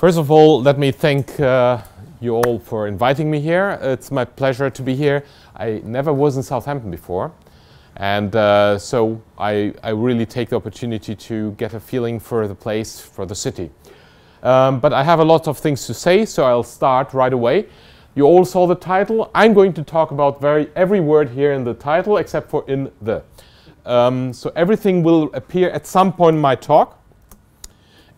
First of all, let me thank you all for inviting me here. It's my pleasure to be here. I never was in Southampton before, and so I really take the opportunity to get a feeling for the place, for the city. But I have a lot of things to say, so I'll start right away. You all saw the title. I'm going to talk about every word here in the title except for in the. So everything will appear at some point in my talk.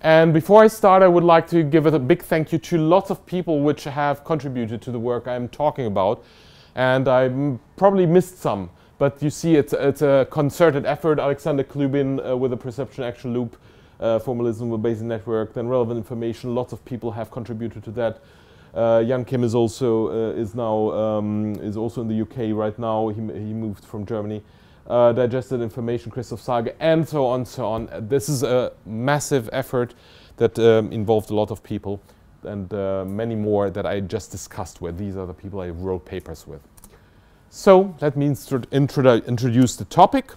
And before I start, I would like to give a big thank you to lots of people which have contributed to the work I'm talking about. And I probably missed some, but you see it's a concerted effort. Alexander Klubin with the perception action loop, formalism with Bayesian Network, then relevant information. Lots of people have contributed to that. Jan Kim is also is also in the UK right now. He moved from Germany. Digested information, Christoph Sage, and so on, so on. This is a massive effort that involved a lot of people, and many more that I just discussed with. These are the people I wrote papers with. So let me introduce the topic.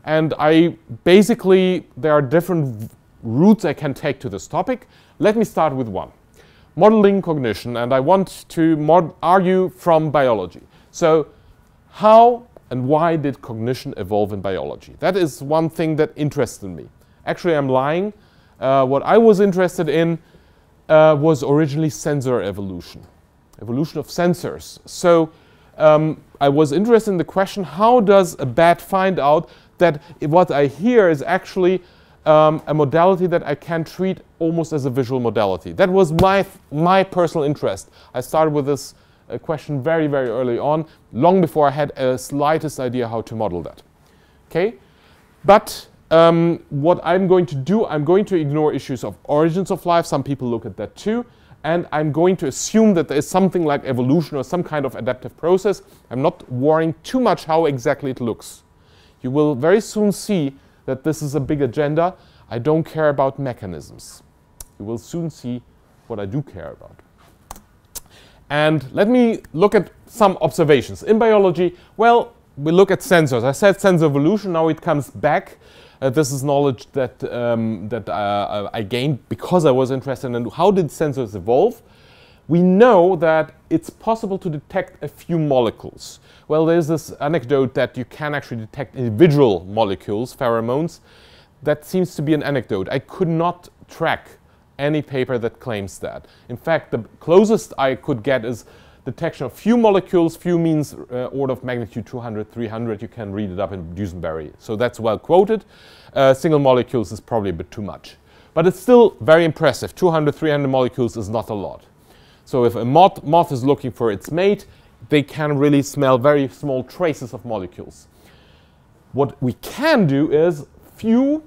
And there are different routes I can take to this topic. Let me start with one. Modeling cognition, and I want to argue from biology. So how and why did cognition evolve in biology? That is one thing that interested me. Actually, I'm lying. What I was interested in was originally sensor evolution of sensors. So I was interested in the question, how does a bat find out that what I hear is actually a modality that I can treat almost as a visual modality? That was my personal interest. I started with this question very, very early on, long before I had a slightest idea how to model that. Okay, but what I'm going to do, I'm going to ignore issues of origins of life. Some people look at that too, and I'm going to assume that there is something like evolution or some kind of adaptive process. I'm not worrying too much how exactly it looks. You will very soon see that this is a big agenda. I don't care about mechanisms. You will soon see what I do care about. And let me look at some observations. In biology, well, we look at sensors. I said sensor evolution, now it comes back. This is knowledge that, I gained because I was interested in how did sensors evolve. We know that it's possible to detect a few molecules. Well, there's this anecdote that you can actually detect individual molecules, pheromones. That seems to be an anecdote. I could not track any paper that claims that. In fact, the closest I could get is detection of few molecules. Few means order of magnitude 200, 300. You can read it up in Duesenberry. So that's well quoted. Single molecules is probably a bit too much. But it's still very impressive. 200, 300 molecules is not a lot. So if a moth is looking for its mate, they can really smell very small traces of molecules. What we can do is few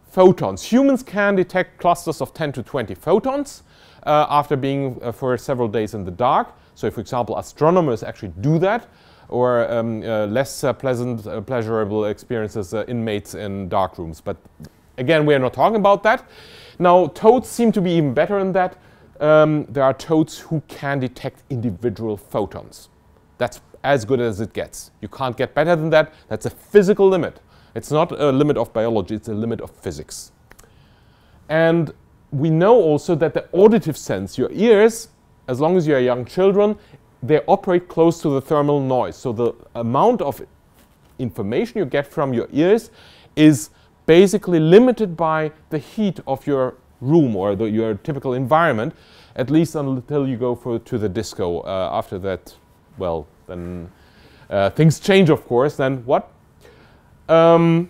photons. Humans can detect clusters of 10 to 20 photons after being for several days in the dark. So if, for example, astronomers actually do that, or less pleasurable experiences inmates in dark rooms. But again, we are not talking about that. Now, toads seem to be even better in that. There are toads who can detect individual photons. That's as good as it gets. You can't get better than that. That's a physical limit. It's not a limit of biology, it's a limit of physics. And we know also that the auditive sense, your ears, as long as you are young children, they operate close to the thermal noise. So the amount of information you get from your ears is basically limited by the heat of your room or your typical environment, at least until you go to the disco. After that, well, then things change, of course. Then what? And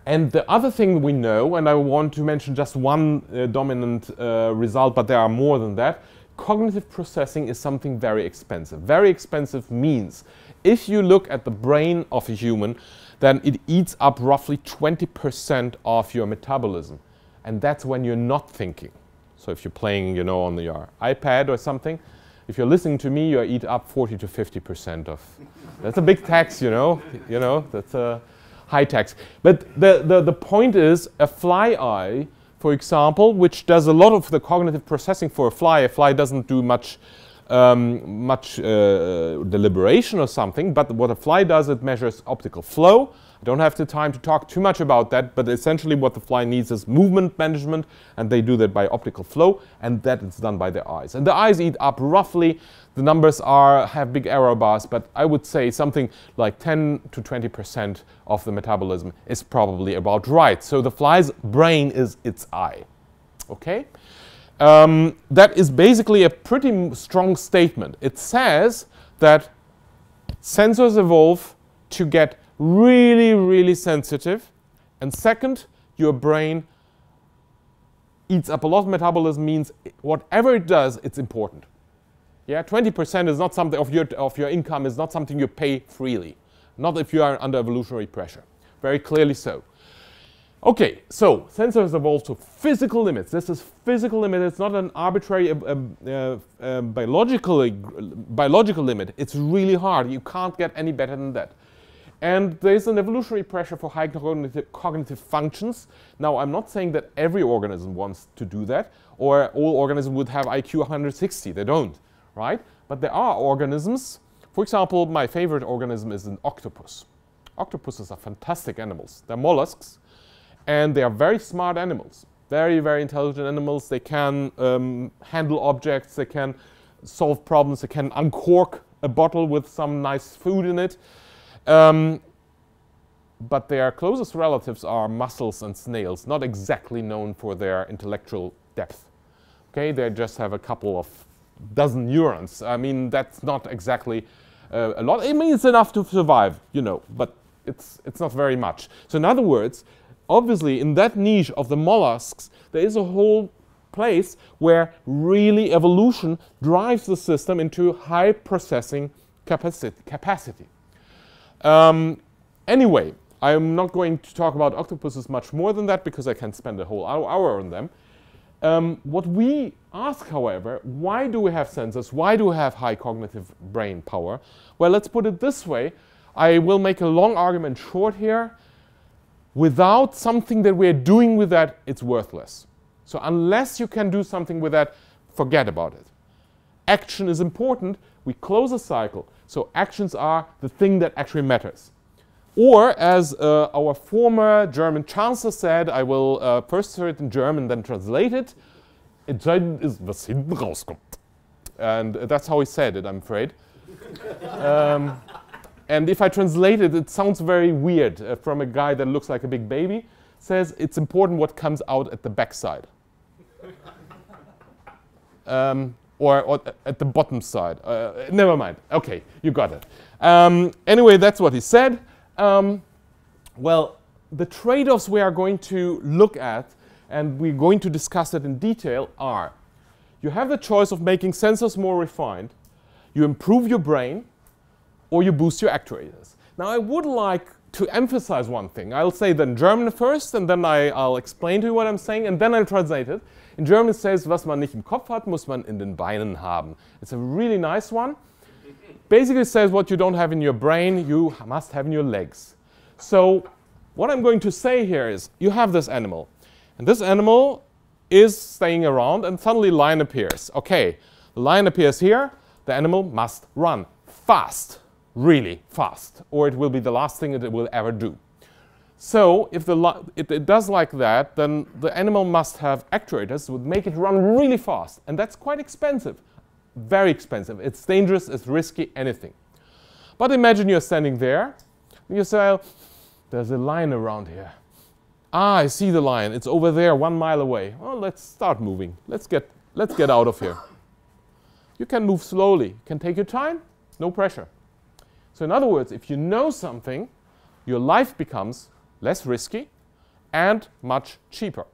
the other thing we know, and I want to mention just one dominant result, but there are more than that, cognitive processing is something very expensive. Very expensive means if you look at the brain of a human, then it eats up roughly 20% of your metabolism. And that's when you're not thinking. So if you're playing, you know, on your iPad or something, if you're listening to me, you eat up 40 to 50% of. That's a big tax, you know. That's a high tax. But the point is, a fly eye, for example, which does a lot of the cognitive processing for a fly doesn't do much deliberation or something, but what a fly does, it measures optical flow. I don't have the time to talk too much about that, but essentially what the fly needs is movement management, and they do that by optical flow, and that is done by the eyes. And the eyes eat up roughly, the numbers have big error bars, but I would say something like 10 to 20% of the metabolism is probably about right. So the fly's brain is its eye. Okay? That is basically a pretty strong statement. It says that sensors evolve to get really, really sensitive. And second, your brain eats up a lot of metabolism, means whatever it does, it's important. Yeah, 20% is not something of your income is not something you pay freely. Not if you are under evolutionary pressure. Very clearly so. Okay, so sensors evolve to physical limits. This is physical limit. It's not an arbitrary biological limit. It's really hard. You can't get any better than that. And there's an evolutionary pressure for high cognitive functions. Now, I'm not saying that every organism wants to do that, or all organisms would have IQ 160. They don't, right? But there are organisms. For example, my favorite organism is an octopus. Octopuses are fantastic animals. They're mollusks. And they are very smart animals, very, very intelligent animals. They can handle objects, they can solve problems, they can uncork a bottle with some nice food in it. But their closest relatives are mussels and snails, not exactly known for their intellectual depth. Okay, they just have a couple of dozen neurons. I mean, that's not exactly a lot. I mean, it's enough to survive, you know, but it's not very much. So in other words, obviously, in that niche of the mollusks, there is a whole place where really evolution drives the system into high processing capacity. Anyway, I'm not going to talk about octopuses much more than that because I can spend a whole hour on them. What we ask, however, why do we have sensors? Why do we have high cognitive brain power? Well, let's put it this way. I will make a long argument short here. Without something that we're doing with that, it's worthless. So unless you can do something with that, forget about it. Action is important. We close a cycle. So actions are the thing that actually matters. Or as our former German chancellor said, I will first say it in German, then translate it. Entscheidend ist, was hinten rauskommt. And that's how he said it, I'm afraid. And if I translate it, it sounds very weird from a guy that looks like a big baby. Says it's important what comes out at the backside. Or at the bottom side. Never mind. Okay, you got it. Anyway, that's what he said. Well, the trade-offs we are going to look at, and we're going to discuss it in detail, are you have the choice of making sensors more refined, you improve your brain, or you boost your actuators. Now, I would like to emphasize one thing. I'll say that in German first, and then I'll explain to you what I'm saying, and then I'll translate it. In German it says, was man nicht im Kopf hat, muss man in den Beinen haben. It's a really nice one. Basically it says what you don't have in your brain, you must have in your legs. So what I'm going to say here is, you have this animal, and this animal is staying around, and suddenly a lion appears. Okay, the lion appears here, the animal must run fast. Really fast, or it will be the last thing that it will ever do. So if it does like that, then the animal must have actuators that would make it run really fast. And that's quite expensive, very expensive. It's dangerous, it's risky, anything. But imagine you're standing there, and you say, well, there's a lion around here. Ah, I see the lion, it's over there 1 mile away. Well, let's start moving. Let's get out of here. You can move slowly, you can take your time, no pressure. So in other words, if you know something, your life becomes less risky and much cheaper.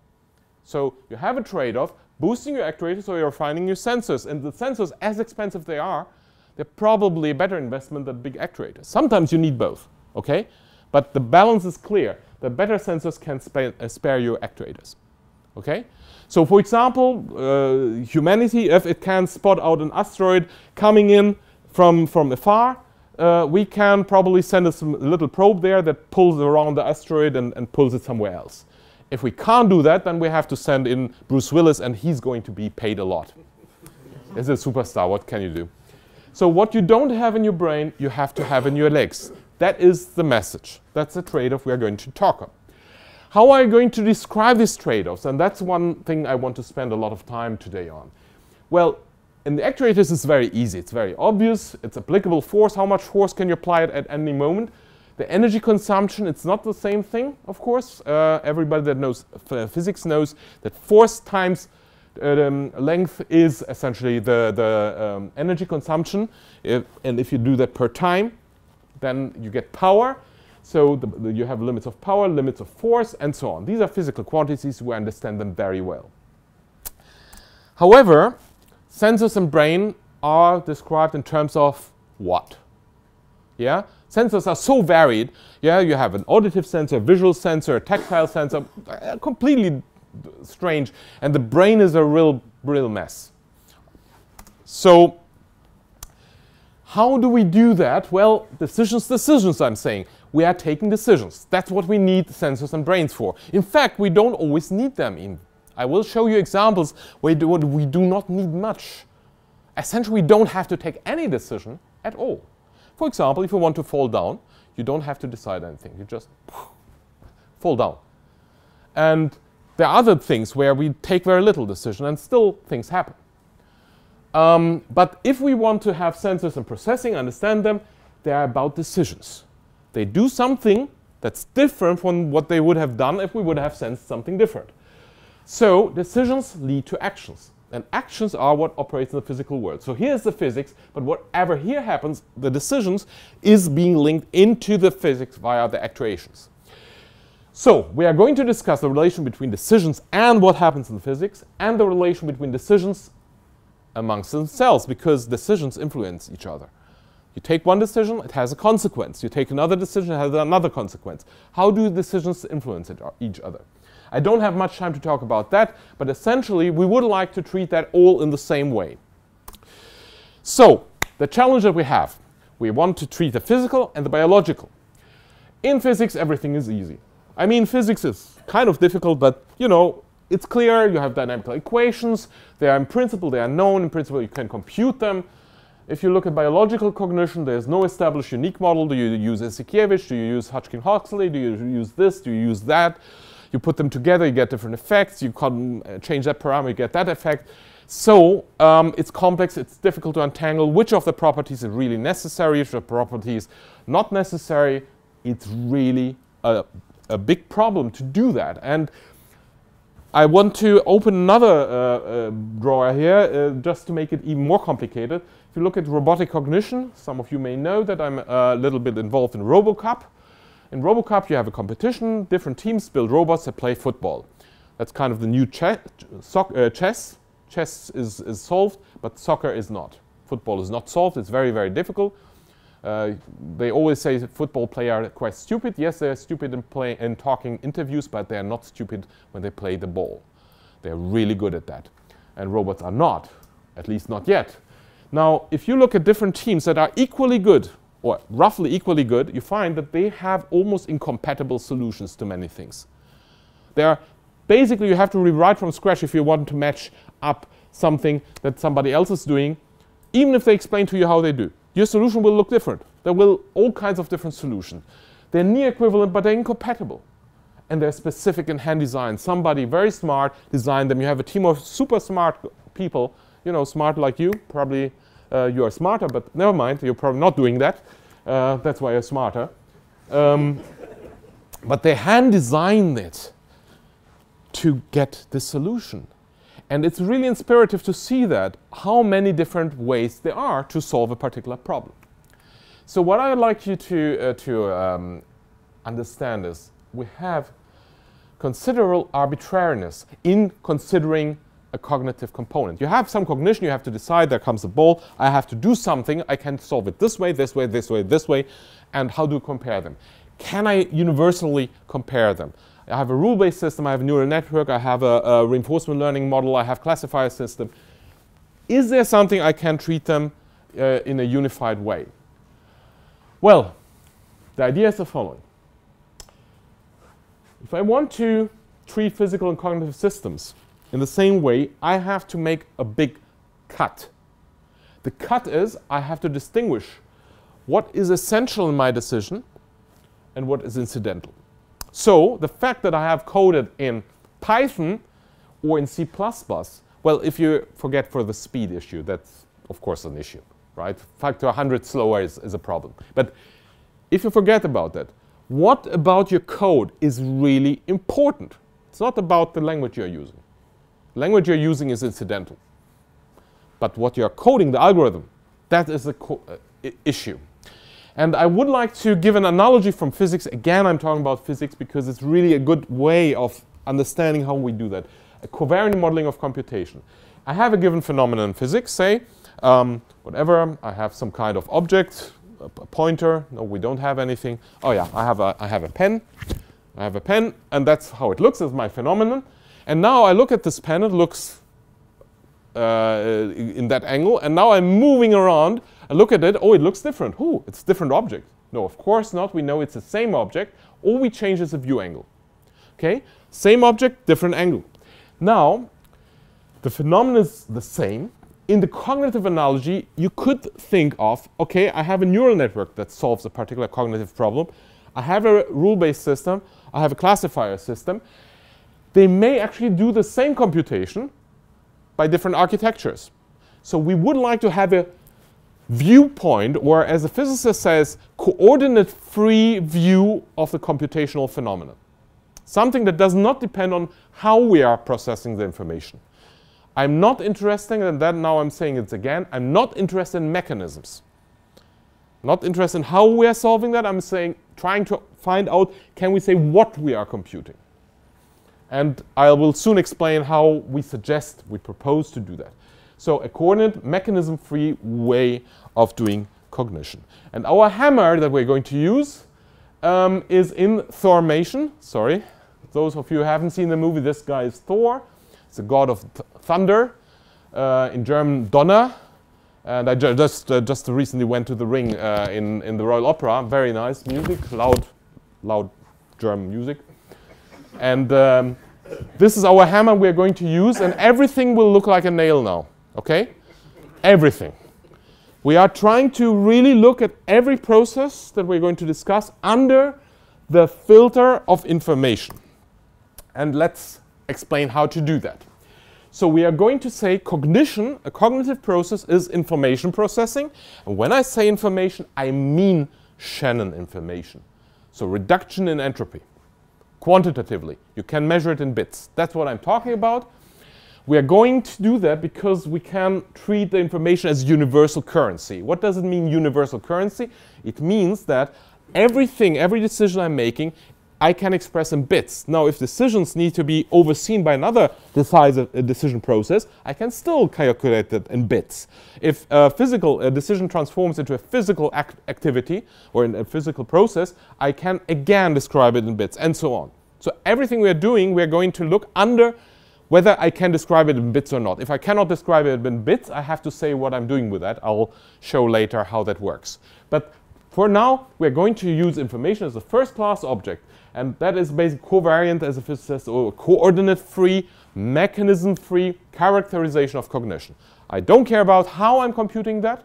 So you have a trade-off, boosting your actuators or you're refining your sensors. And the sensors, as expensive they are, they're probably a better investment than big actuators. Sometimes you need both, okay? But the balance is clear. The better sensors can spare your actuators, okay? So for example, humanity, if it can spot out an asteroid coming in from afar, we can probably send a little probe there that pulls around the asteroid and pulls it somewhere else. If we can't do that, then we have to send in Bruce Willis, and he's going to be paid a lot. He's a superstar, what can you do? So what you don't have in your brain, you have to have in your legs. That is the message. That's the trade-off we are going to talk about. How are you going to describe these trade-offs? And that's one thing I want to spend a lot of time today on. Well, in the actuators it's very easy. It's very obvious. It's applicable force. How much force can you apply it at any moment? The energy consumption, it's not the same thing, of course. Everybody that knows physics knows that force times length is essentially the energy consumption. And if you do that per time, then you get power. So you have limits of power, limits of force, and so on. These are physical quantities. We understand them very well. However, sensors and brain are described in terms of what? Yeah? Sensors are so varied. Yeah, you have an auditive sensor, a visual sensor, a tactile sensor, completely strange. And the brain is a real mess. So how do we do that? Well, decisions, I'm saying. We are taking decisions. That's what we need sensors and brains for. In fact, we don't always need them. I will show you examples where we do not need much. Essentially, we don't have to take any decision at all. For example, if you want to fall down, you don't have to decide anything. You just fall down. And there are other things where we take very little decision and still things happen. But if we want to have sensors and processing, understand them, they are about decisions. They do something that's different from what they would have done if we would have sensed something different. So decisions lead to actions. And actions are what operates in the physical world. So here's the physics, but whatever here happens, the decisions is being linked into the physics via the actuations. So we are going to discuss the relation between decisions and what happens in physics, and the relation between decisions amongst themselves, because decisions influence each other. You take one decision, it has a consequence. You take another decision, it has another consequence. How do decisions influence each other? I don't have much time to talk about that, but essentially we would like to treat that all in the same way. So the challenge that we want to treat the physical and the biological. In physics, everything is easy. I mean, physics is kind of difficult, but you know, it's clear. You have dynamical equations. They are in principle, they are known. In principle, you can compute them. If you look at biological cognition, there's no established unique model. Do you use Esikiewicz? Do you use Hodgkin-Huxley? Do you use this? Do you use that? You put them together, you get different effects. You can change that parameter, you get that effect. So it's complex, it's difficult to untangle which of the properties is really necessary, which of the properties not necessary. It's really a big problem to do that. And I want to open another drawer here just to make it even more complicated. If you look at robotic cognition, some of you may know that I'm a little bit involved in RoboCup. In RoboCup, you have a competition. Different teams build robots that play football. That's kind of the new chess. Chess is solved, but soccer is not. Football is not solved. It's very, very difficult. They always say football players are quite stupid. Yes, they're stupid in talking interviews, but they're not stupid when they play the ball. They're really good at that. And robots are not, at least not yet. Now, if you look at different teams that are equally good, or roughly equally good, you find that they have almost incompatible solutions to many things. Basically, you have to rewrite from scratch if you want to match up something that somebody else is doing, even if they explain to you how they do. Your solution will look different. There will all kinds of different solutions. They're near equivalent, but they're incompatible. And they're specific in hand design. Somebody very smart designed them. You have a team of super smart people, you know, smart like you. Probably you are smarter, but never mind. You're probably not doing that. That's why you're smarter. But they hand designed it to get the solution. And it's really inspirative to see that, how many different ways there are to solve a particular problem. So what I would like you to understand is we have considerable arbitrariness in considering a cognitive component. You have some cognition, you have to decide, there comes a ball, I have to do something, I can solve it this way, this way, this way, this way, and how do you compare them? Can I universally compare them? I have a rule-based system, I have a neural network, I have a reinforcement learning model, I have classifier system. Is there something I can treat them in a unified way? Well, the idea is the following. If I want to treat physical and cognitive systems in the same way, I have to make a big cut. The cut is I have to distinguish what is essential in my decision and what is incidental. So the fact that I have coded in Python or in C++, well, if you forget for the speed issue, that's of course an issue, right? Factor 100 slower is a problem. But if you forget about that, what about your code is really important? It's not about the language you're using. The language you're using is incidental. But what you're coding, the algorithm, that is the issue. And I would like to give an analogy from physics. Again, I'm talking about physics because it's really a good way of understanding how we do that. A covariant modeling of computation. I have a given phenomenon in physics, say, whatever, I have some kind of object, a pointer. No, we don't have anything. Oh yeah, I have a pen. I have a pen, and that's how it looks as my phenomenon. And now I look at this pen, it looks in that angle, and now I'm moving around, I look at it, oh, it looks different. Oh, it's a different object. No, of course not. We know it's the same object. All we change is the view angle. Okay? Same object, different angle. Now, the phenomenon is the same. In the cognitive analogy, you could think of, okay, I have a neural network that solves a particular cognitive problem. I have a rule-based system. I have a classifier system. They may actually do the same computation by different architectures. So we would like to have a viewpoint, or as a physicist says, coordinate-free view of the computational phenomenon. Something that does not depend on how we are processing the information. I'm not interested, and then now I'm saying it again, I'm not interested in mechanisms. Not interested in how we are solving that. I'm saying, trying to find out, can we say what we are computing? And I will soon explain how we suggest, we propose to do that. So a coordinate, mechanism-free way of doing cognition. And our hammer that we're going to use is in Thormation. Sorry, those of you who haven't seen the movie, this guy is Thor. It's the god of thunder, in German Donner. And I just recently went to the Ring in the Royal Opera. Very nice music, loud German music. And this is our hammer we're going to use, and everything will look like a nail now, okay? Everything. We are trying to really look at every process that we're going to discuss under the filter of information. And let's explain how to do that. So we are going to say cognition, a cognitive process, is information processing. And when I say information, I mean Shannon information. So reduction in entropy. Quantitatively, you can measure it in bits. That's what I'm talking about. We are going to do that because we can treat the information as universal currency. What does it mean, universal currency? It means that everything, every decision I'm making, I can express in bits. Now, if decisions need to be overseen by another decisive decision process, I can still calculate that in bits. If a physical decision transforms into a physical activity or in a physical process, I can again describe it in bits, and so on. So everything we are doing, we are going to look under whether I can describe it in bits or not. If I cannot describe it in bits, I have to say what I'm doing with that. I'll show later how that works. But for now, we're going to use information as a first-class object. And that is basically covariant as a physicist, or coordinate-free, mechanism-free characterization of cognition. I don't care about how I'm computing that.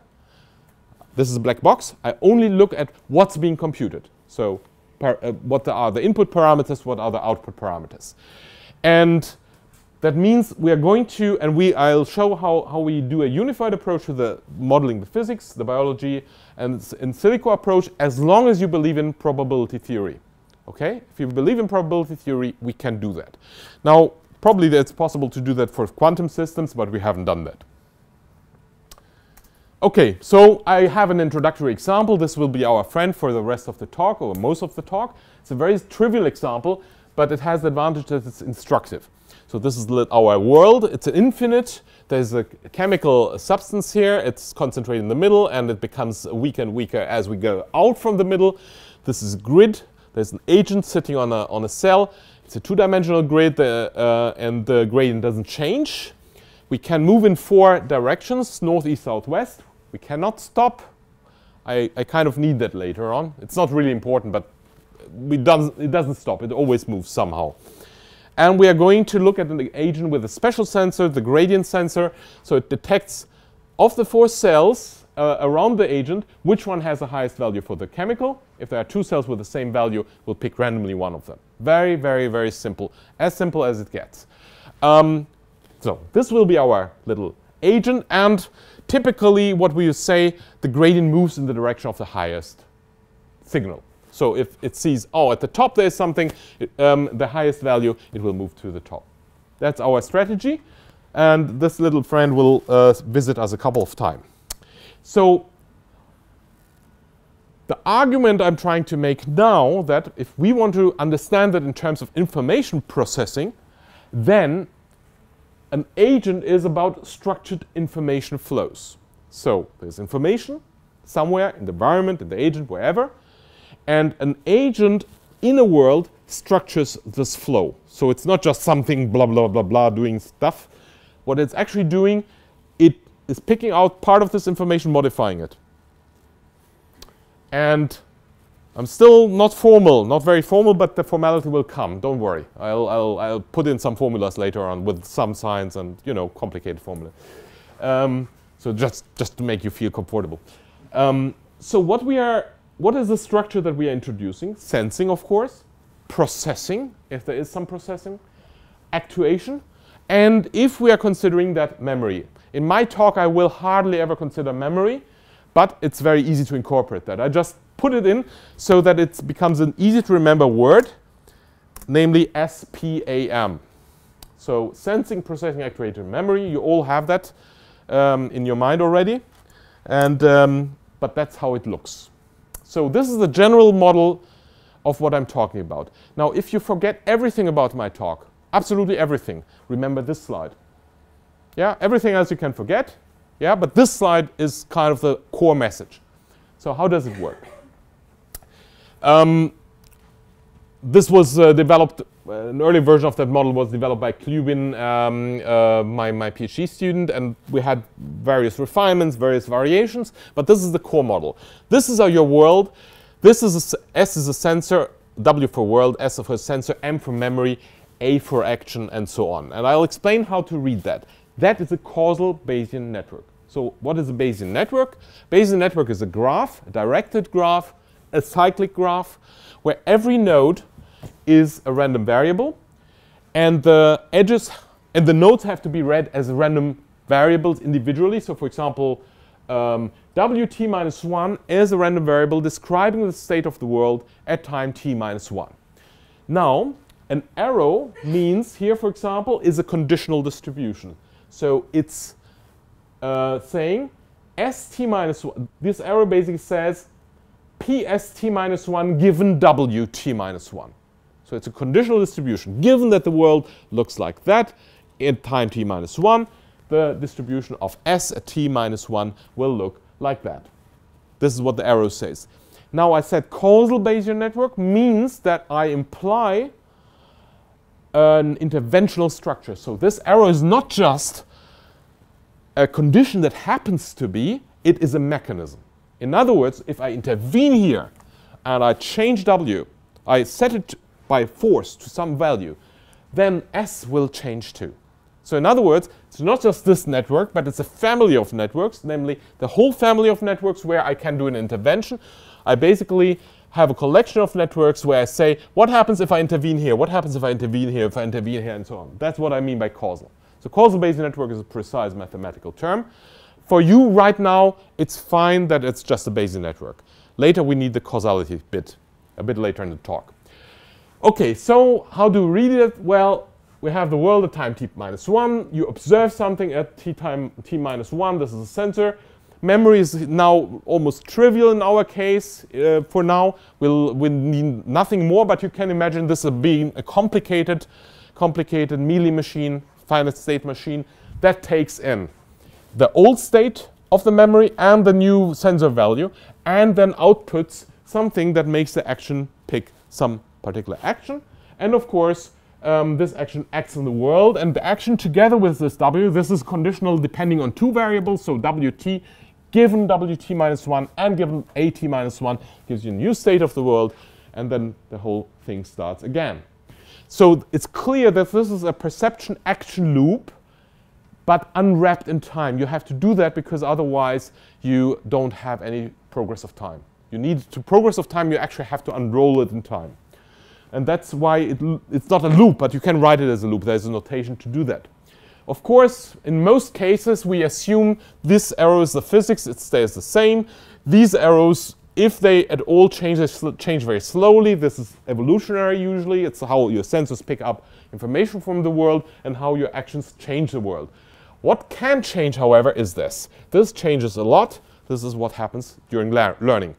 This is a black box. I only look at what's being computed. So what are the input parameters, what are the output parameters. And that means we are going to, and I'll show how we do a unified approach to the modeling the physics, the biology, and in silico approach, as long as you believe in probability theory. Okay? If you believe in probability theory, we can do that. Now, probably it's possible to do that for quantum systems, but we haven't done that. Okay, so I have an introductory example. This will be our friend for the rest of the talk, or most of the talk. It's a very trivial example, but it has the advantage that it's instructive. So this is our world. It's an infinite. There's a chemical substance here. It's concentrated in the middle, and it becomes weaker and weaker as we go out from the middle. This is a grid. There's an agent sitting on a cell. It's a two-dimensional grid, and the gradient doesn't change. We can move in 4 directions, north, east, south, west. We cannot stop. I kind of need that later on. It's not really important, but it doesn't stop. It always moves somehow. And we are going to look at an agent with a special sensor, the gradient sensor. So it detects, of the 4 cells, around the agent which one has the highest value for the chemical. If there are two cells with the same value, we'll pick randomly one of them. Very, very, very simple. As simple as it gets. So this will be our little agent, and typically what we say, the gradient moves in the direction of the highest signal. So if it sees, oh, at the top there's something, the highest value, it will move to the top. That's our strategy, and this little friend will visit us a couple of times. So the argument I'm trying to make now, that if we want to understand that in terms of information processing, then an agent is about structured information flows. So there's information somewhere in the environment, in the agent, wherever, and an agent in a world structures this flow. So it's not just something blah, blah, blah, blah, doing stuff. What it's actually doing, it is picking out part of this information, modifying it. And I'm still not formal, not very formal, but the formality will come. Don't worry. I'll put in some formulas later on with some science and, you know, complicated formula. So just to make you feel comfortable. So what is the structure that we are introducing? Sensing, of course. Processing, if there is some processing. Actuation. And if we are considering that memory. In my talk, I will hardly ever consider memory, but it's very easy to incorporate that. I just put it in so that it becomes an easy to remember word, namely SPAM. So sensing, processing, actuating, memory. You all have that in your mind already, and but that's how it looks. So this is the general model of what I'm talking about. Now, if you forget everything about my talk, absolutely everything, remember this slide. Yeah, everything else you can forget. Yeah, but this slide is kind of the core message. So how does it work? This was developed, an early version of that model was developed by Klubin, my PhD student, and we had various refinements, various variations, but this is the core model. This is your world. This is S is a sensor, W for world, S for sensor, M for memory, A for action, and so on. And I'll explain how to read that. That is a causal Bayesian network. So what is a Bayesian network? Bayesian network is a graph, a directed graph, a cyclic graph, where every node is a random variable, and the edges and the nodes have to be read as random variables individually. So for example, wt minus 1 is a random variable describing the state of the world at time t minus 1. Now, an arrow means here, for example, is a conditional distribution. So it's saying st minus 1. This arrow basically says pst minus 1 given wt minus 1. So it's a conditional distribution. Given that the world looks like that at time t minus 1, the distribution of s at t minus 1 will look like that. This is what the arrow says. Now I said causal Bayesian network means that I imply an interventional structure. So this arrow is not just a condition that happens to be, it is a mechanism. In other words, if I intervene here and I change W, I set it by force to some value, then S will change too. So in other words, it's not just this network, but it's a family of networks, namely the whole family of networks where I can do an intervention. I basically have a collection of networks where I say, what happens if I intervene here? What happens if I intervene here, if I intervene here, and so on. That's what I mean by causal. So causal Bayesian network is a precise mathematical term. For you right now, it's fine that it's just a Bayesian network. Later we need the causality bit, a bit later in the talk. Okay, so how do we read it? Well, we have the world at time t minus 1. You observe something at t minus 1. This is a sensor. Memory is now almost trivial in our case. For now, we'll need nothing more, but you can imagine this as being a complicated Mealy machine, finite state machine, that takes in the old state of the memory and the new sensor value, and then outputs something that makes the action pick some particular action. And of course, this action acts in the world, and the action together with this W, this is conditional depending on two variables, so Wt given Wt minus 1 and given At minus 1 gives you a new state of the world, and then the whole thing starts again. So it's clear that this is a perception action loop but unwrapped in time. You have to do that because otherwise you don't have any progress of time. You need to progress of time, you actually have to unroll it in time. And that's why it's not a loop, but you can write it as a loop. There's a notation to do that. Of course, in most cases, we assume this arrow is the physics, it stays the same. These arrows, if they at all change, they change very slowly. This is evolutionary usually. It's how your sensors pick up information from the world and how your actions change the world. What can change, however, is this. This changes a lot. This is what happens during learning.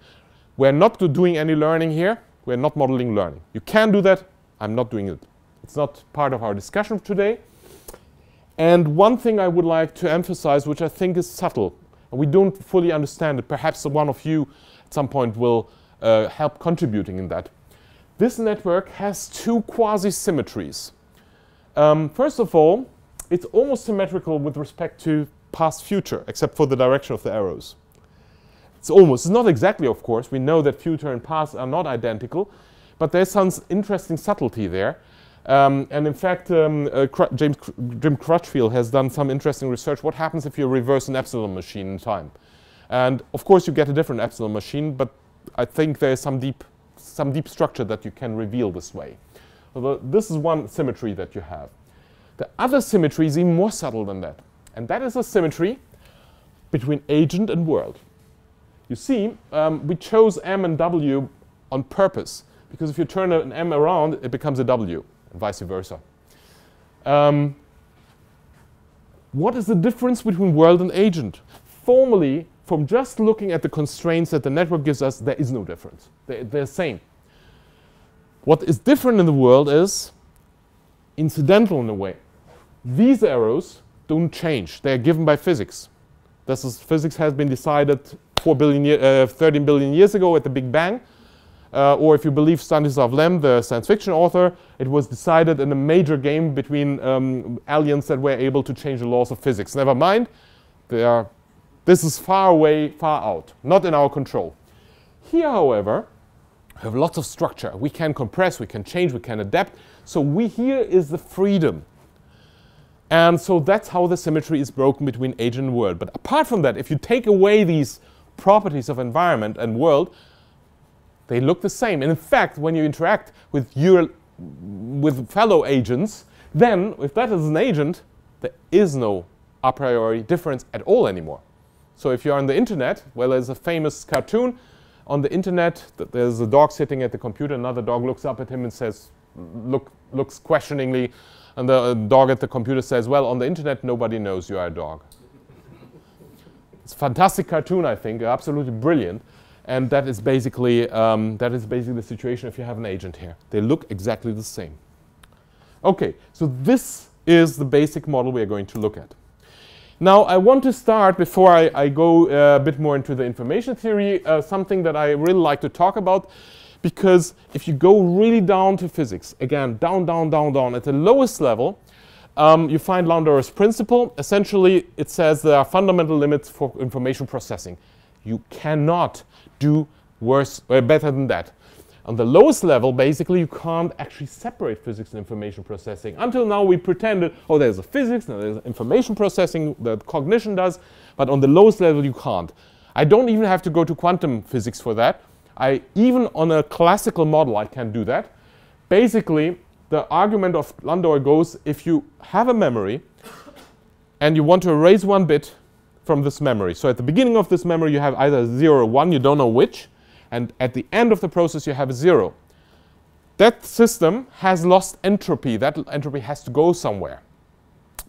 We're not doing any learning here. We're not modeling learning. You can do that. I'm not doing it. It's not part of our discussion today. And one thing I would like to emphasize, which I think is subtle, and we don't fully understand it, perhaps one of you at some point will help contributing in that. This network has two quasi-symmetries. First of all, it's almost symmetrical with respect to past-future, except for the direction of the arrows. It's almost, it's not exactly, of course. We know that future and past are not identical, but there's some interesting subtlety there. And in fact, Jim Crutchfield has done some interesting research. What happens if you reverse an epsilon machine in time? And of course, you get a different epsilon machine, but I think there is some deep structure that you can reveal this way. Although this is one symmetry that you have. The other symmetry is even more subtle than that. And that is a symmetry between agent and world. You see, we chose M and W on purpose, because if you turn an M around, it becomes a W, and vice versa. What is the difference between world and agent? Formally, from just looking at the constraints that the network gives us, there is no difference. They're the same. What is different in the world is incidental in a way. These arrows don't change. They are given by physics. Physics has been decided 13 billion years ago at the Big Bang. Or if you believe Stanislav Lem, the science fiction author, it was decided in a major game between aliens that were able to change the laws of physics. Never mind, this is far away, far out, not in our control. Here, however, we have lots of structure. We can compress, we can change, we can adapt. So here is the freedom. And so that's how the symmetry is broken between agent and world. But apart from that, if you take away these properties of environment and world, they look the same. And in fact, when you interact with fellow agents, then if that is an agent, there is no a priori difference at all anymore. So if you're on the internet, well, there's a famous cartoon on the internet that there's a dog sitting at the computer, another dog looks up at him and says, looks questioningly, and the dog at the computer says, well, on the internet, nobody knows you are a dog. It's a fantastic cartoon, I think, absolutely brilliant. And that is basically the situation if you have an agent here. They look exactly the same. Okay, so this is the basic model we are going to look at. Now, I want to start, before I go a bit more into the information theory, something that I really like to talk about, because if you go really down to physics, again, down, at the lowest level, you find Leonards Principle. Essentially, it says there are fundamental limits for information processing. You cannot do worse or better than that. On the lowest level, basically, you can't actually separate physics and information processing. Until now, we pretended, oh, there's a physics, now there's information processing, that cognition does, but on the lowest level, you can't. I don't even have to go to quantum physics for that. Even on a classical model, I can do that. Basically, the argument of Landauer goes, if you have a memory and you want to erase one bit from this memory. So at the beginning of this memory, you have either 0 or 1, you don't know which. And at the end of the process, you have a 0. That system has lost entropy. That entropy has to go somewhere.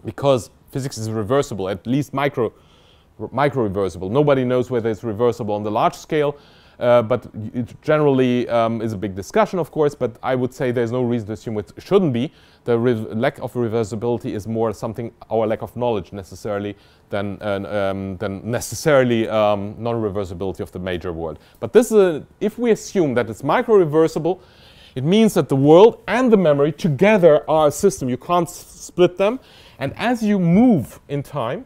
Because physics is reversible, at least micro-reversible. Nobody knows whether it's reversible on the large scale. But it generally is a big discussion, of course, but I would say there's no reason to assume it shouldn't be. The lack of reversibility is more something, our lack of knowledge necessarily, than necessarily non-reversibility of the major world. But this is if we assume that it's micro-reversible, it means that the world and the memory together are a system. You can't split them. And as you move in time,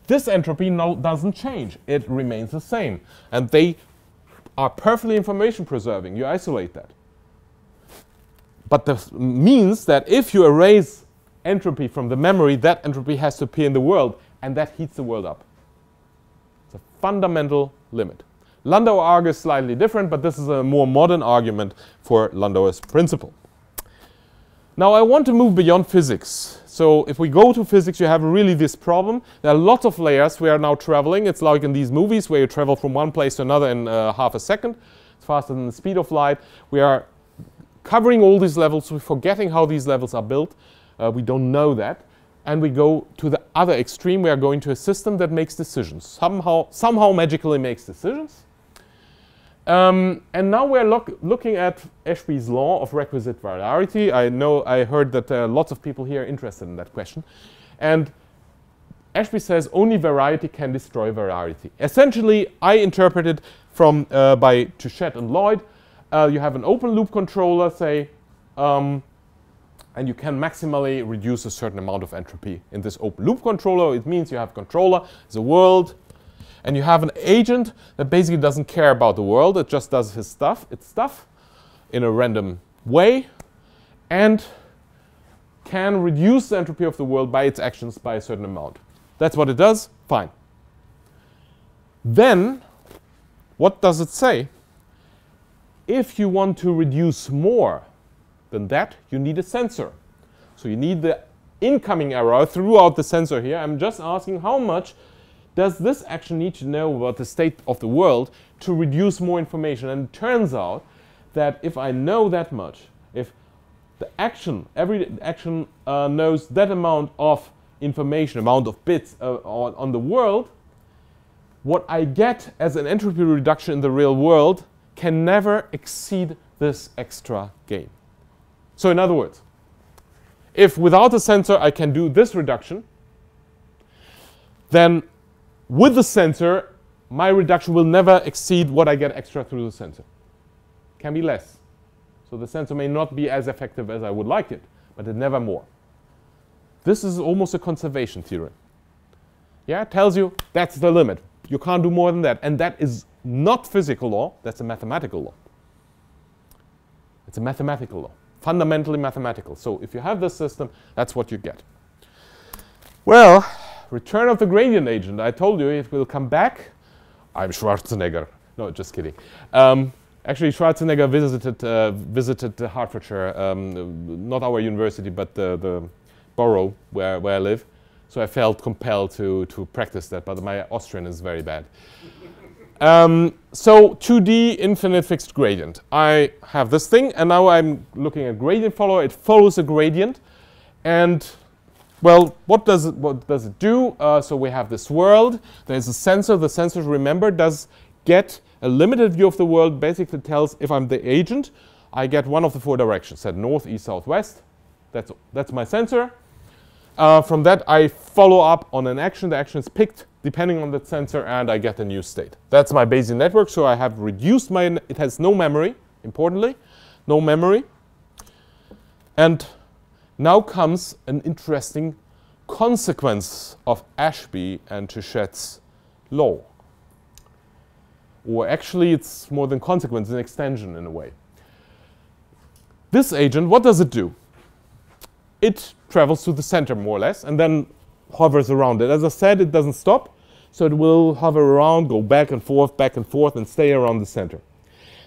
this entropy doesn't change. It remains the same. And they are perfectly information preserving. You isolate that. But this means that if you erase entropy from the memory, that entropy has to appear in the world, and that heats the world up. It's a fundamental limit. Landauer argues slightly different, but this is a more modern argument for Landauer's principle. Now I want to move beyond physics. So if we go to physics, you have really this problem. There are lots of layers. We are now traveling. It's like in these movies where you travel from one place to another in half a second. It's faster than the speed of light. We are covering all these levels. We're forgetting how these levels are built. We don't know that. And we go to the other extreme. We are going to a system that makes decisions. Somehow magically makes decisions. And now we're looking at Ashby's law of requisite variety. I heard that there are lots of people here interested in that question. And Ashby says only variety can destroy variety. Essentially, I interpret it from by Touchet and Lloyd. You have an open loop controller, say, and you can maximally reduce a certain amount of entropy in this open loop controller. It means you have a controller, the world, and you have an agent that basically doesn't care about the world. It just does its stuff in a random way and can reduce the entropy of the world by its actions by a certain amount. That's what it does. Fine. Then, what does it say? If you want to reduce more than that, you need a sensor. So you need the incoming error throughout the sensor here. I'm just asking how much does this action need to know about the state of the world to reduce more information? And it turns out that if I know that much, if the action, every action knows that amount of information, amount of bits on the world, what I get as an entropy reduction in the real world can never exceed this extra gain. So in other words, if without a sensor I can do this reduction, then with the sensor, my reduction will never exceed what I get extra through the sensor. Can be less. So the sensor may not be as effective as I would like it, but it never more. This is almost a conservation theorem. Yeah, it tells you that's the limit. You can't do more than that. And that is not physical law, that's a mathematical law. It's a mathematical law, fundamentally mathematical. So if you have this system, that's what you get. Well, return of the gradient agent. I told you it will come back. I'm Schwarzenegger. No, just kidding. Actually, Schwarzenegger visited Hertfordshire, not our university, but the borough where I live. So I felt compelled to practice that, but my Austrian is very bad. So 2D infinite fixed gradient. I have this thing, and now I'm looking at gradient follower. It follows a gradient, and well, what does it do? So we have this world. There's a sensor. The sensor, remember, does get a limited view of the world. Basically tells if I'm the agent, I get one of the four directions. Said north, east, south, west. That's my sensor. From that, I follow up on an action. The action is picked depending on that sensor, and I get a new state. That's my Bayesian network. So I have reduced my. It has no memory. Importantly, no memory. And now comes an interesting consequence of Ashby and Touchet's law. Or actually, it's more than consequence, an extension in a way. This agent, what does it do? It travels to the center, more or less, and then hovers around it. As I said, it doesn't stop, so it will hover around, go back and forth, and stay around the center.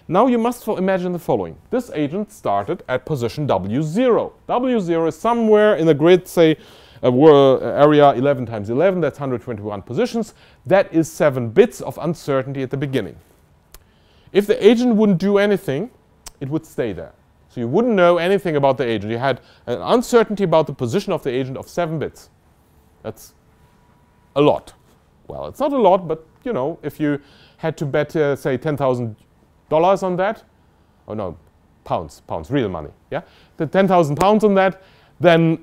Now you must imagine the following. This agent started at position W0. W0 is somewhere in the grid, say, area 11 times 11, that's 121 positions. That is 7 bits of uncertainty at the beginning. If the agent wouldn't do anything, it would stay there. So you wouldn't know anything about the agent. You had an uncertainty about the position of the agent of 7 bits. That's a lot. Well, it's not a lot, but you know, if you had to bet, say, $10,000 on that, oh no, pounds, real money, yeah? The 10,000 pounds on that, then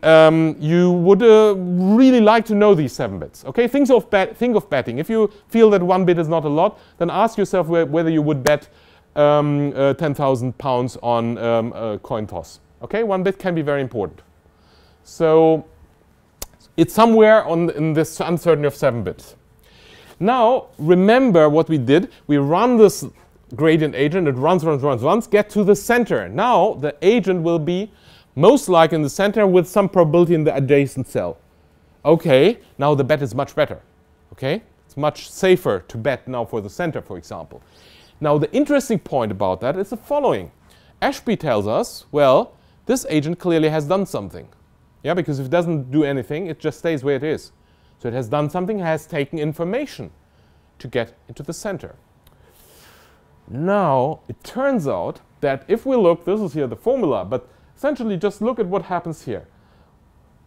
you would really like to know these 7 bits. Okay, think of betting. If you feel that 1 bit is not a lot, then ask yourself whether you would bet 10,000 pounds on a coin toss. Okay, 1 bit can be very important. So it's somewhere in this uncertainty of 7 bits. Now, remember what we did. We run this gradient agent. It runs, get to the center. Now, the agent will be most likely in the center with some probability in the adjacent cell. Okay, now the bet is much better. Okay, it's much safer to bet now for the center, for example. Now the interesting point about that is the following. Ashby tells us, well, this agent clearly has done something. Yeah, because if it doesn't do anything, it just stays where it is. So it has done something, has taken information to get into the center. Now, it turns out that if we look, this is here the formula, but essentially just look at what happens here.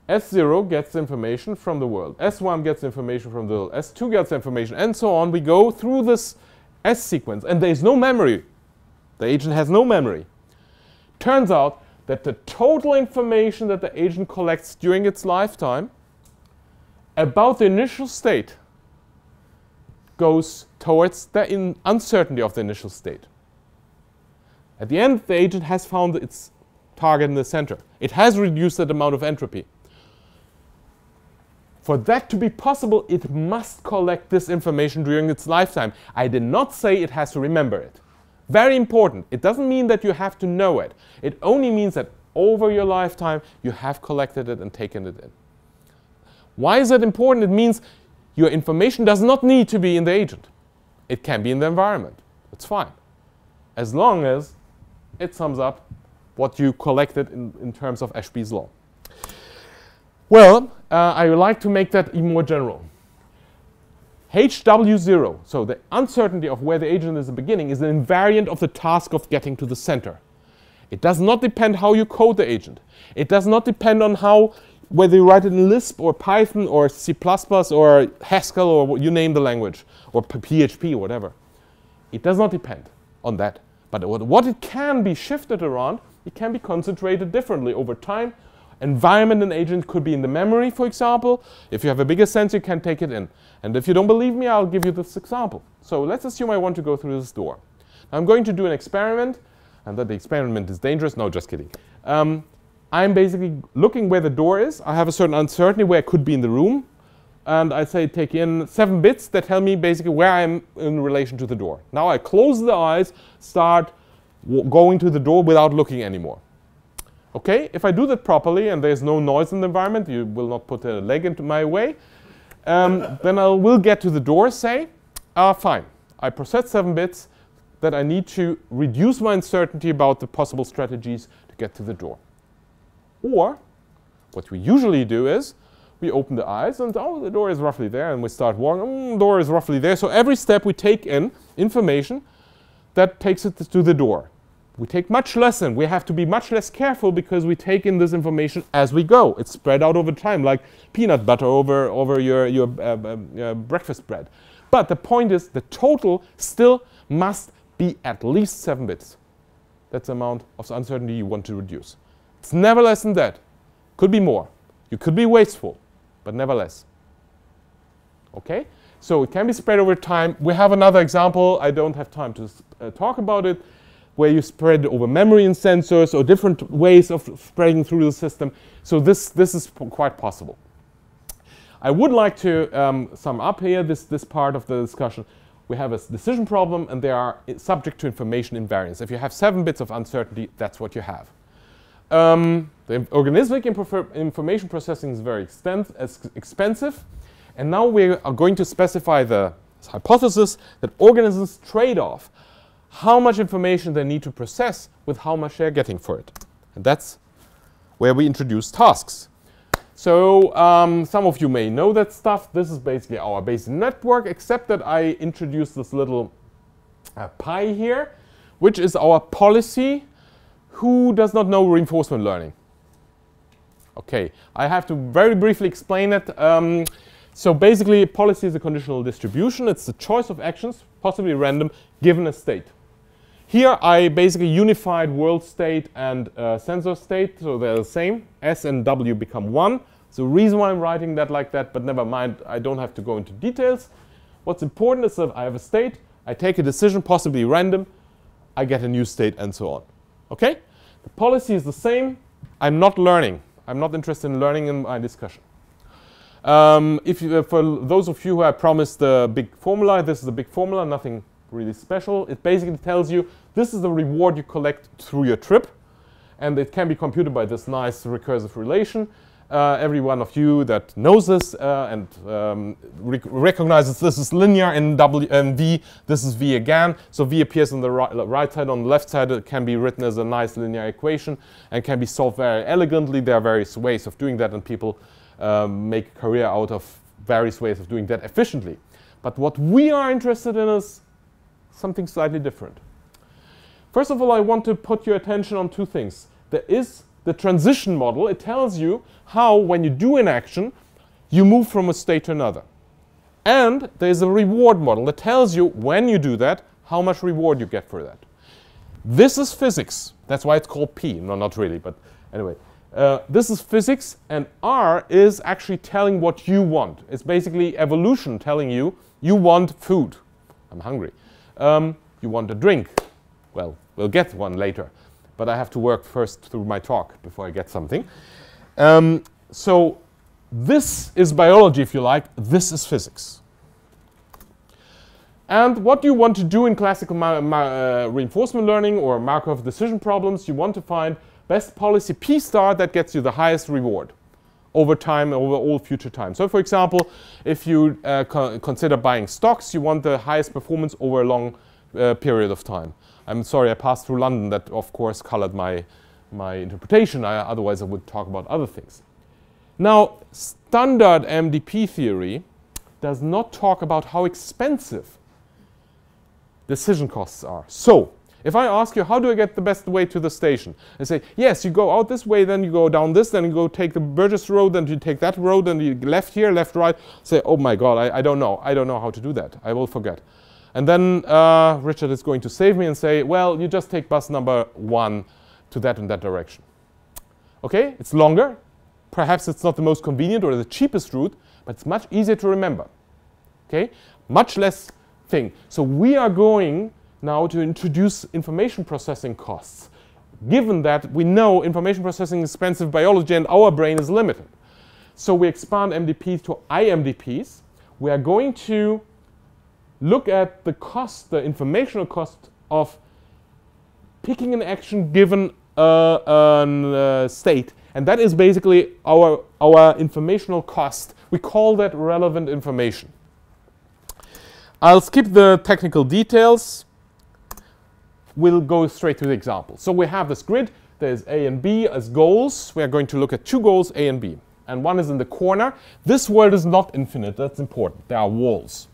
S0 gets information from the world, S1 gets information from the world, S2 gets information, and so on. We go through this S sequence, and there is no memory. The agent has no memory. Turns out that the total information that the agent collects during its lifetime about the initial state goes towards the uncertainty of the initial state. At the end, the agent has found its target in the center. It has reduced that amount of entropy. For that to be possible, it must collect this information during its lifetime. I did not say it has to remember it. Very important. It doesn't mean that you have to know it. It only means that over your lifetime, you have collected it and taken it in. Why is that important? It means your information does not need to be in the agent. It can be in the environment. It's fine. As long as it sums up what you collected in terms of Ashby's law. Well, I would like to make that even more general. HW0, so the uncertainty of where the agent is at the beginning, is an invariant of the task of getting to the center. It does not depend how you code the agent. It does not depend on whether you write it in Lisp or Python or C++ or Haskell or you name the language, or PHP or whatever. It does not depend on that. But what it can be shifted around, it can be concentrated differently over time. Environment and agent could be in the memory, for example. If you have a bigger sense, you can take it in. And if you don't believe me, I'll give you this example. So let's assume I want to go through this door. I'm going to do an experiment, and that the experiment is dangerous. No, just kidding. I'm basically looking where the door is. I have a certain uncertainty where it could be in the room. And I say take in 7 bits that tell me basically where I am in relation to the door. Now I close the eyes, start going to the door without looking anymore. Okay, if I do that properly and there's no noise in the environment, you will not put a leg into my way, then I will get to the door, say, fine, I process 7 bits that I need to reduce my uncertainty about the possible strategies to get to the door. Or, what we usually do is, we open the eyes and, oh, the door is roughly there, and we start walking, the door is roughly there. So every step we take in information that takes it to the door. We take much less in. We have to be much less careful because we take in this information as we go. It's spread out over time, like peanut butter over your breakfast bread. But the point is, the total still must be at least 7 bits. That's the amount of uncertainty you want to reduce. It's never less than that. Could be more. You could be wasteful, but never less. Okay? So it can be spread over time. We have another example. I don't have time to talk about it, where you spread over memory and sensors or different ways of spreading through the system. So this is quite possible. I would like to sum up here this part of the discussion. We have a decision problem, and they are subject to information invariance. If you have 7 bits of uncertainty, that's what you have. The organismic information processing is very expensive. And now we are going to specify the hypothesis that organisms trade off how much information they need to process with how much they're getting for it. And that's where we introduce tasks. So some of you may know that stuff. This is basically our Bayesian network, except that I introduced this little pie here, which is our policy. Who does not know reinforcement learning? Okay, I have to very briefly explain it. So basically, policy is a conditional distribution. It's the choice of actions, possibly random, given a state. Here I basically unified world state and sensor state, so they're the same. S and W become 1. So the reason why I'm writing that like that, but never mind, I don't have to go into details. What's important is that I have a state, I take a decision, possibly random, I get a new state, and so on. Okay? The policy is the same. I'm not learning. I'm not interested in learning in my discussion. For those of you who I promised the big formula, this is a big formula, nothing really special. It basically tells you this is the reward you collect through your trip. and it can be computed by this nice recursive relation. Every one of you that knows this and recognizes this is linear in W and V, this is V again. So V appears on the right side. On the left side, it can be written as a nice linear equation and can be solved very elegantly. There are various ways of doing that, and people make a career out of various ways of doing that efficiently. But what we are interested in is something slightly different. First of all, I want to put your attention on two things. There is the transition model. It tells you how, when you do an action, you move from a state to another. And there is a reward model that tells you, when you do that, how much reward you get for that. This is physics. That's why it's called P. No, not really, but anyway. This is physics, and R is actually telling what you want. It's basically evolution telling you, you want food. I'm hungry. You want a drink. Well, we'll get one later. But I have to work first through my talk before I get something. So this is biology, if you like. This is physics. And what you want to do in classical reinforcement learning or Markov decision problems, you want to find best policy P star that gets you the highest reward over time, over all future time. So for example, if you consider buying stocks, you want the highest performance over a long period of time. I'm sorry, I passed through London. That, of course, colored my interpretation. Otherwise, I would talk about other things. Now, standard MDP theory does not talk about how expensive decision costs are. So, if I ask you, how do I get the best way to the station? I say, yes, you go out this way, then you go down this, then you go take the Burgess Road, then you take that road, then you left here, left, right. Say, oh my God, I don't know. I don't know how to do that. I will forget. And then Richard is going to save me and say, well, you just take bus number 1 to that and that direction. Okay, it's longer. Perhaps it's not the most convenient or the cheapest route, but it's much easier to remember. Okay, much less thing. So we are going now to introduce information processing costs, given that we know information processing is expensive biology and our brain is limited. So we expand MDPs to IMDPs. We are going to look at the cost, the informational cost of picking an action given a state. And that is basically our informational cost. We call that relevant information. I'll skip the technical details. We'll go straight to the example. So we have this grid. There's A and B as goals. We are going to look at two goals, A and B. And one is in the corner. This world is not infinite. That's important. There are walls.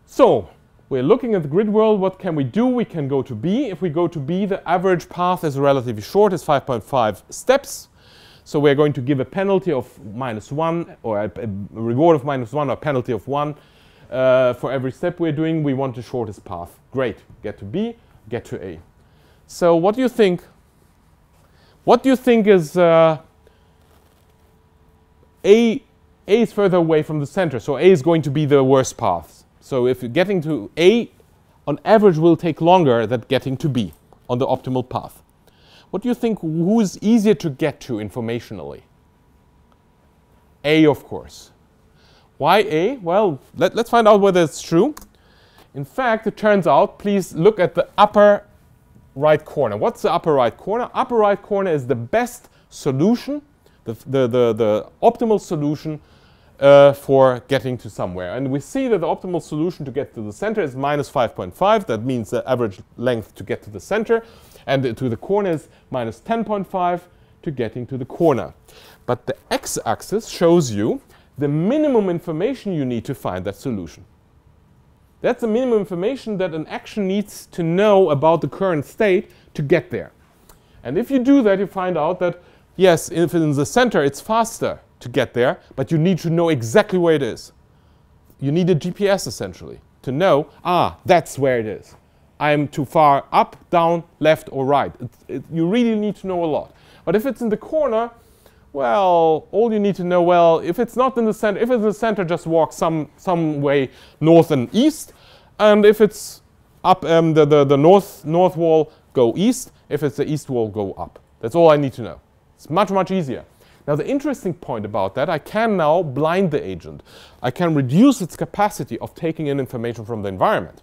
So we're looking at the grid world. What can we do? We can go to B. If we go to B, the average path is relatively short. It's 5.5 steps. So we're going to give a penalty of -1 or a reward of -1 or a penalty of 1 for every step we're doing. We want the shortest path. Great. Get to B, get to A. So what do you think? What do you think is A is further away from the center. So A is going to be the worst path. So if getting to A, on average, will take longer than getting to B on the optimal path. What do you think, who is easier to get to informationally? A, of course. Why A? Well, let's find out whether it's true. In fact, it turns out, please look at the upper right corner. What's the upper right corner? Upper right corner is the best solution, the optimal solution for getting to somewhere. And we see that the optimal solution to get to the center is -5.5. That means the average length to get to the center. And to the corner is -10.5 to getting to the corner. But the x-axis shows you the minimum information you need to find that solution. That's the minimum information that an action needs to know about the current state to get there. And if you do that, you find out that, yes, if it's in the center, it's faster to get there, but you need to know exactly where it is. You need a GPS, essentially, to know, that's where it is. I'm too far up, down, left, or right. You really need to know a lot. But if it's in the corner, well, all you need to know, well, if it's not in the center, if it's in the center, just walk some way north and east. And if it's up the north wall, go east. If it's the east wall, go up. That's all I need to know. It's much, much easier. Now, the interesting point about that, I can now blind the agent. I can reduce its capacity of taking in information from the environment.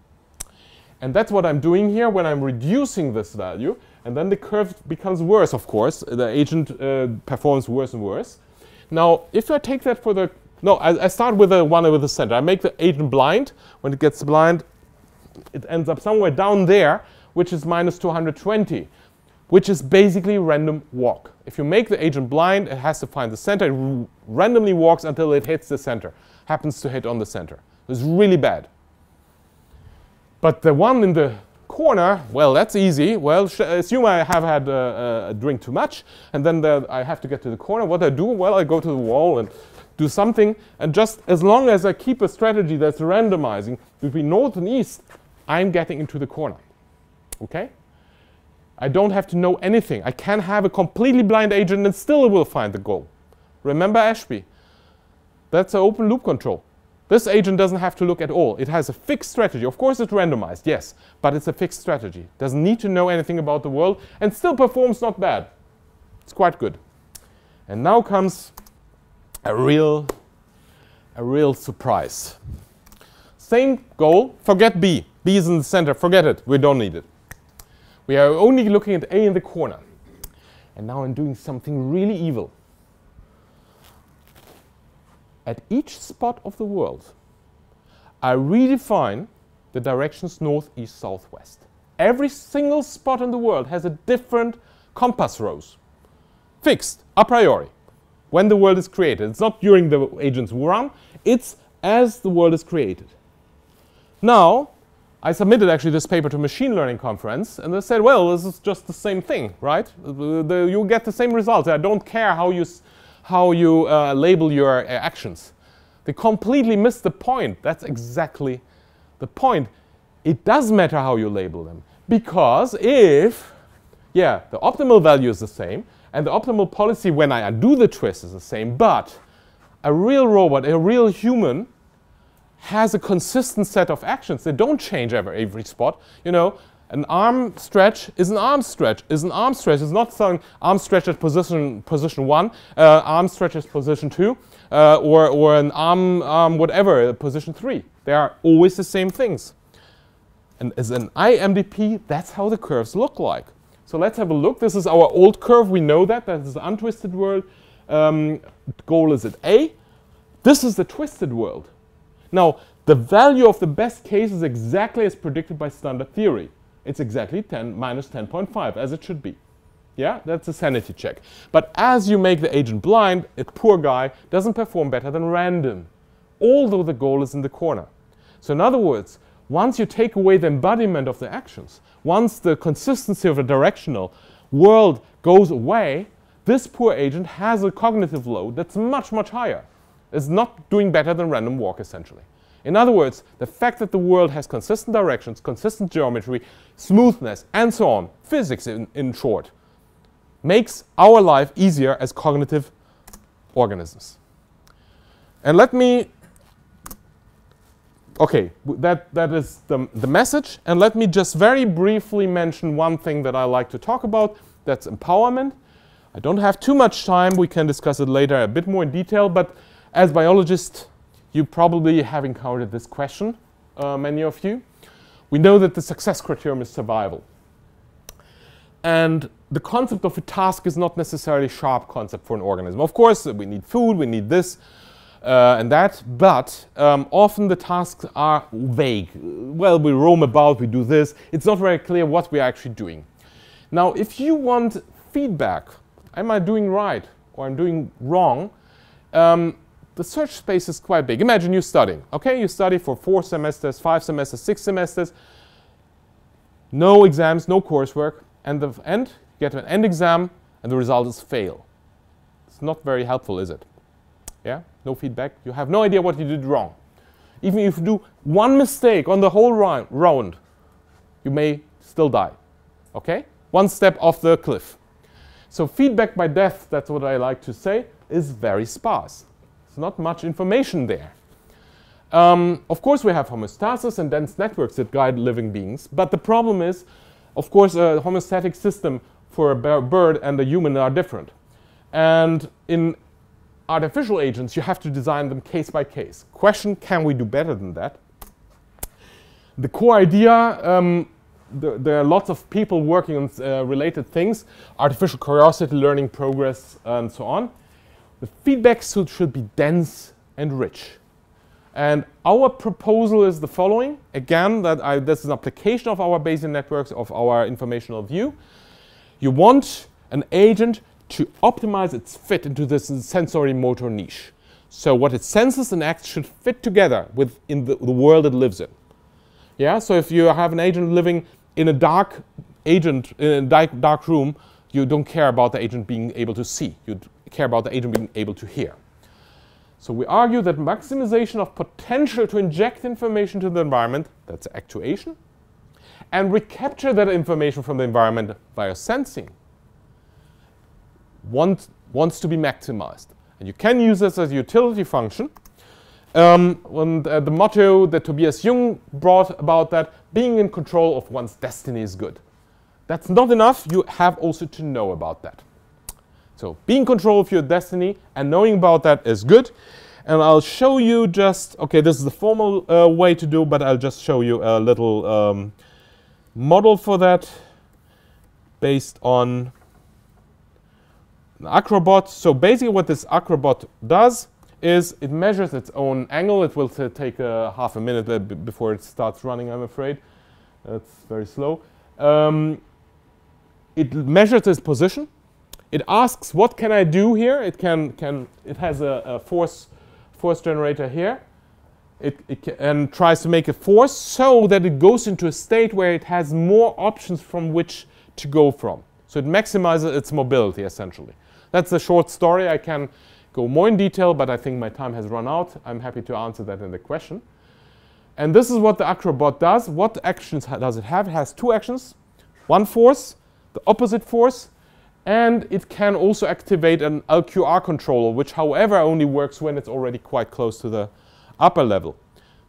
And that's what I'm doing here when I'm reducing this value. And then the curve becomes worse, of course. The agent performs worse and worse. Now, if I take that for the... No, I start with the one with the center. I make the agent blind. When it gets blind, it ends up somewhere down there, which is minus 220, which is basically random walk. If you make the agent blind, it has to find the center. It randomly walks until it hits the center. Happens to hit on the center. It's really bad. But the one in the corner, well, that's easy. Well, assume I have had a drink too much, and then I have to get to the corner. What I do? Well, I go to the wall and do something, and just as long as I keep a strategy that's randomizing between north and east, I'm getting into the corner. Okay? I don't have to know anything. I can have a completely blind agent and still it will find the goal. Remember Ashby? That's an open loop control. This agent doesn't have to look at all. It has a fixed strategy. Of course it's randomized, yes, but it's a fixed strategy. Doesn't need to know anything about the world and still performs not bad. It's quite good. And now comes a real surprise. Same goal, forget B. B is in the center, forget it, we don't need it. We are only looking at A in the corner. And now I'm doing something really evil. At each spot of the world, I redefine the directions north, east, south, west. Every single spot in the world has a different compass rose. Fixed, a priori, when the world is created. It's not during the agent's run, it's as the world is created. Now, I submitted actually this paper to a machine learning conference, and they said, well, this is just the same thing, right? You get the same results. I don't care how you label your actions. They completely missed the point. That's exactly the point. It does matter how you label them. Because if, yeah, the optimal value is the same, and the optimal policy when I undo the twist is the same, but a real robot, a real human, has a consistent set of actions. They don't change every spot. You know, an arm stretch is an arm stretch. Is an arm stretch. It's not saying arm stretch at position 1, arm stretch at position 2, or an arm whatever, position 3. They are always the same things. And as an IMDP, that's how the curves look like. So let's have a look. This is our old curve. We know that. That is the untwisted world. Goal is at A. This is the twisted world. Now, the value of the best case is exactly as predicted by standard theory. It's exactly minus 10.5, as it should be. Yeah, that's a sanity check. But as you make the agent blind, a poor guy doesn't perform better than random, although the goal is in the corner. So in other words, once you take away the embodiment of the actions, once the consistency of a directional world goes away, this poor agent has a cognitive load that's much, much higher. It's not doing better than random walk, essentially. In other words, the fact that the world has consistent directions, consistent geometry, smoothness, and so on, physics in short, makes our life easier as cognitive organisms. And let me, okay, that is the message. And let me just very briefly mention one thing that I like to talk about, that's empowerment. I don't have too much time. We can discuss it later a bit more in detail, but as biologists, you probably have encountered this question, many of you. We know that the success criterion is survival. And the concept of a task is not necessarily a sharp concept for an organism. Of course, we need food, we need this and that, but often the tasks are vague. Well, we roam about, we do this. It's not very clear what we are actually doing. Now, if you want feedback, am I doing right or I'm doing wrong, the search space is quite big. Imagine you're studying. Okay, you study for 4 semesters, 5 semesters, 6 semesters. No exams, no coursework. And the end, you get an end exam, and the result is fail. It's not very helpful, is it? Yeah, no feedback. You have no idea what you did wrong. Even if you do one mistake on the whole round, you may still die. Okay? One step off the cliff. So feedback by death, that's what I like to say, is very sparse. There's not much information there. Of course, we have homeostasis and dense networks that guide living beings. But the problem is, of course, a homeostatic system for a bird and a human are different. And in artificial agents, you have to design them case by case. Question, can we do better than that? The core idea there are lots of people working on related things, artificial curiosity, learning progress, and so on. The feedback should be dense and rich. And our proposal is the following. Again, this is an application of our Bayesian networks, of our informational view. You want an agent to optimize its fit into this sensory motor niche. So what it senses and acts should fit together within the world it lives in. Yeah, so if you have an agent living in a dark room, you don't care about the agent being able to see. You care about the agent being able to hear. So we argue that maximization of potential to inject information to the environment, that's actuation, and recapture that information from the environment via sensing, wants to be maximized. And you can use this as a utility function. The motto that Tobias Jung brought about that, being in control of one's destiny is good. That's not enough. You have also to know about that. So being in control of your destiny and knowing about that is good. And I'll show you just, okay, this is the formal way to do, but I'll just show you a little model for that based on an acrobot. So basically what this acrobot does is it measures its own angle. It will take half a minute before it starts running, I'm afraid. It's very slow. It measures its position. It asks, what can I do here? It has a force generator here. And tries to make a force so that it goes into a state where it has more options from which to go from. So it maximizes its mobility, essentially. That's a short story. I can go more in detail, but I think my time has run out. I'm happy to answer that in the question. And this is what the acrobot does. What actions does it have? It has two actions. One force, the opposite force, and it can also activate an LQR controller, which, however, only works when it's already quite close to the upper level.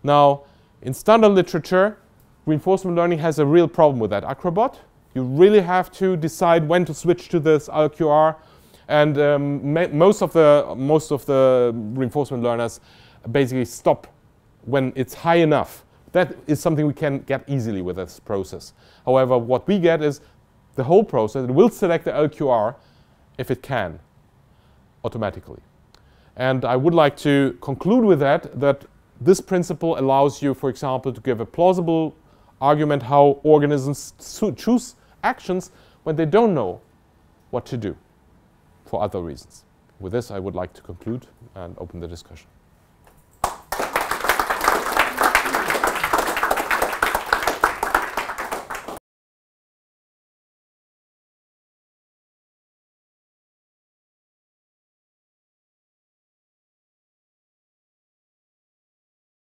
Now, in standard literature, reinforcement learning has a real problem with that acrobot. You really have to decide when to switch to this LQR, and most of the reinforcement learners basically stop when it's high enough. That is something we can get easily with this process. However, what we get is the whole process. It will select the LQR if it can, automatically. And I would like to conclude with that this principle allows you, for example, to give a plausible argument how organisms choose actions when they don't know what to do for other reasons. With this, I would like to conclude and open the discussion.